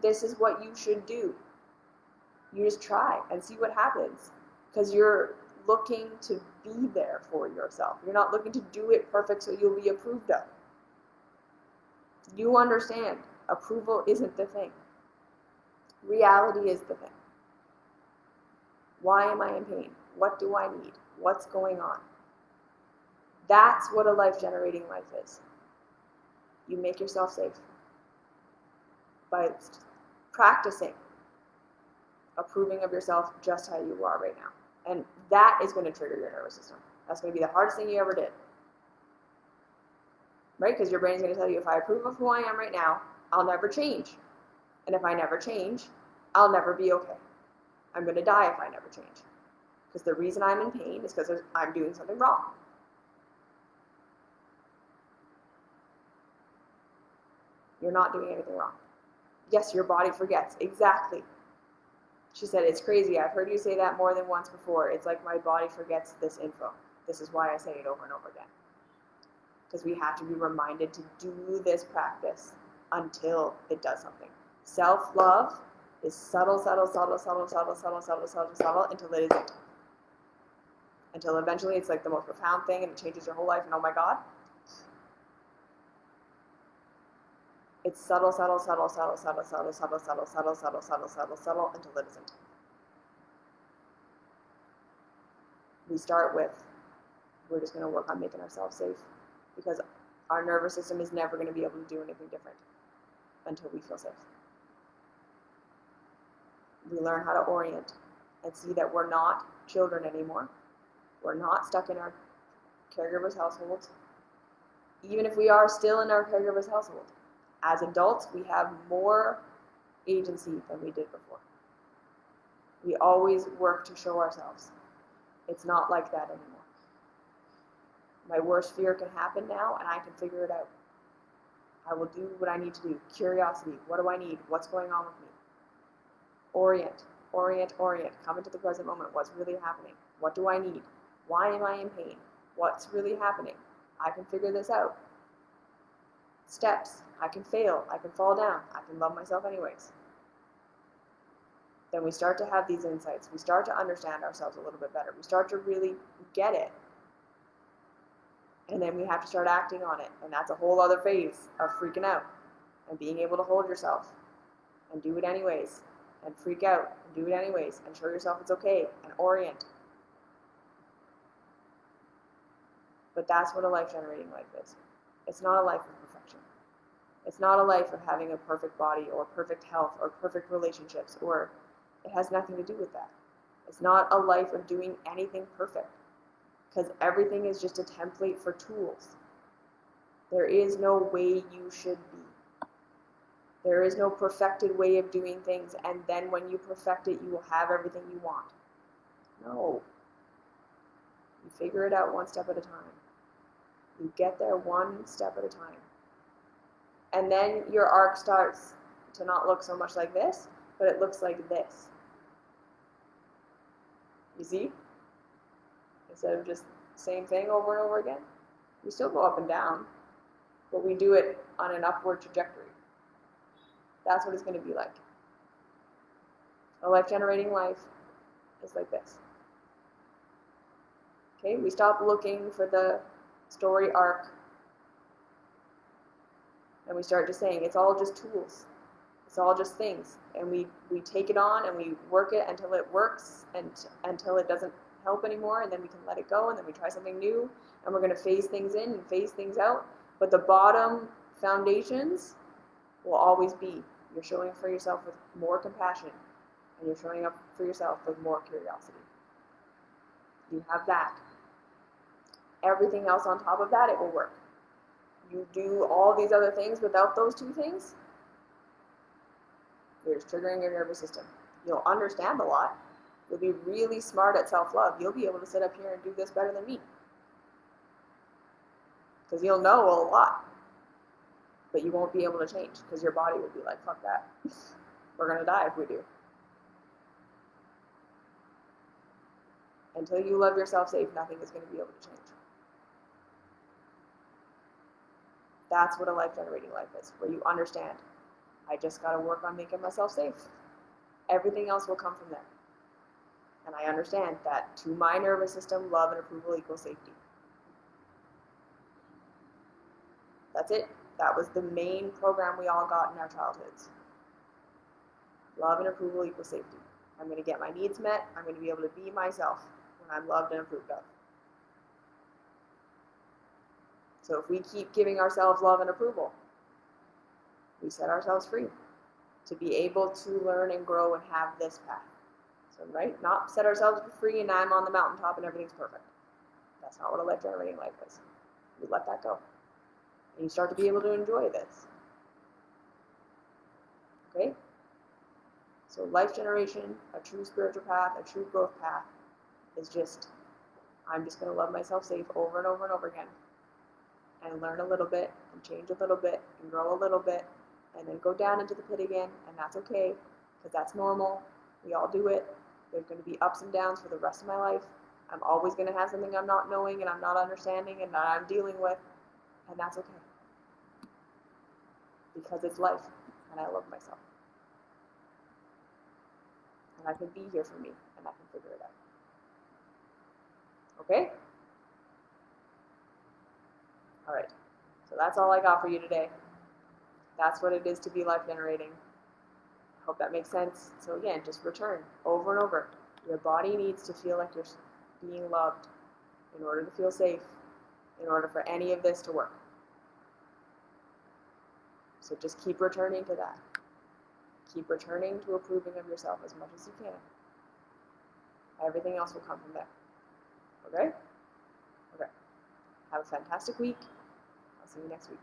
this is what you should do. You just try and see what happens. Because you're looking to be there for yourself. You're not looking to do it perfect so you'll be approved of. You understand, approval isn't the thing. Reality is the thing. Why am I in pain? What do I need? What's going on? That's what a life-generating life is. You make yourself safe by practicing. approving of yourself just how you are right now. And that is going to trigger your nervous system. That's going to be the hardest thing you ever did. Right? Because your brain is going to tell you, if I approve of who I am right now, I'll never change. And if I never change, I'll never be okay. I'm going to die if I never change. Because the reason I'm in pain is because I'm doing something wrong. You're not doing anything wrong. Yes, your body forgets. Exactly. She said, it's crazy. I've heard you say that more than once before. It's like my body forgets this info. This is why I say it over and over again. Because we have to be reminded to do this practice until it does something. Self-love is subtle, subtle, subtle, subtle, subtle, subtle, subtle, subtle, subtle, until it isn't. Until eventually it's like the most profound thing and it changes your whole life and oh my God. It's subtle, subtle, subtle, subtle, subtle, subtle, subtle, subtle, subtle, subtle, subtle, subtle, subtle, until it isn't. We start with, we're just going to work on making ourselves safe because our nervous system is never going to be able to do anything different until we feel safe. We learn how to orient and see that we're not children anymore. We're not stuck in our caregiver's household. Even if we are still in our caregiver's household, as adults, we have more agency than we did before. We always work to show ourselves. It's not like that anymore. My worst fear can happen now, and I can figure it out. I will do what I need to do. Curiosity. What do I need? What's going on with me? Orient, orient, orient. Come into the present moment. What's really happening? What do I need? Why am I in pain? What's really happening? I can figure this out. Steps. I can fail. I can fall down. I can love myself anyways. Then we start to have these insights. We start to understand ourselves a little bit better. We start to really get it. And then we have to start acting on it. And that's a whole other phase of freaking out and being able to hold yourself and do it anyways and freak out and do it anyways and show yourself it's okay and orient. But that's what a life-generating life is. It's not a life of perfection. It's not a life of having a perfect body or perfect health or perfect relationships, or it has nothing to do with that. It's not a life of doing anything perfect, because everything is just a template for tools. There is no way you should be. There is no perfected way of doing things, and then when you perfect it, you will have everything you want. No. You figure it out one step at a time. You get there one step at a time. And then your arc starts to not look so much like this, but it looks like this. You see? Instead of just the same thing over and over again. We still go up and down, but we do it on an upward trajectory. That's what it's going to be like. A life-generating life is like this. Okay, we stop looking for the story arc and we start just saying it's all just tools. It's all just things. And we take it on and we work it until it works and until it doesn't help anymore, and then we can let it go, and then we try something new, and we're going to phase things in and phase things out. But the bottom foundations will always be you're showing for yourself with more compassion, and you're showing up for yourself with more curiosity. You have that. Everything else on top of that, it will work. You do all these other things without those two things, you're just triggering your nervous system. You'll understand a lot. You'll be really smart at self-love. You'll be able to sit up here and do this better than me. Because you'll know a lot. But you won't be able to change because your body will be like, fuck that. We're going to die if we do. Until you love yourself safe, nothing is going to be able to change. That's what a life-generating life is, where you understand, I just got to work on making myself safe. Everything else will come from there. And I understand that to my nervous system, love and approval equals safety. That's it. That was the main program we all got in our childhoods. Love and approval equals safety. I'm going to get my needs met. I'm going to be able to be myself when I'm loved and approved of. So if we keep giving ourselves love and approval, we set ourselves free to be able to learn and grow and have this path. So, right? Not set ourselves free and I'm on the mountaintop and everything's perfect. That's not what a life generating life is. You let that go. And you start to be able to enjoy this. Okay? So life generation, a true spiritual path, a true growth path is just, I'm just going to love myself safe over and over and over again. And learn a little bit, and change a little bit, and grow a little bit, and then go down into the pit again, and that's okay, because that's normal. We all do it. There's going to be ups and downs for the rest of my life. I'm always going to have something I'm not knowing, and I'm not understanding, and that I'm dealing with, and that's okay. Because it's life, and I love myself. And I can be here for me, and I can figure it out. Okay? All right. So that's all I got for you today. That's what it is to be life generating. I hope that makes sense. So again, just return over and over. Your body needs to feel like you're being loved in order to feel safe, in order for any of this to work. So just keep returning to that. Keep returning to approving of yourself as much as you can. Everything else will come from there. Okay? Okay. Have a fantastic week. I'll see you next week.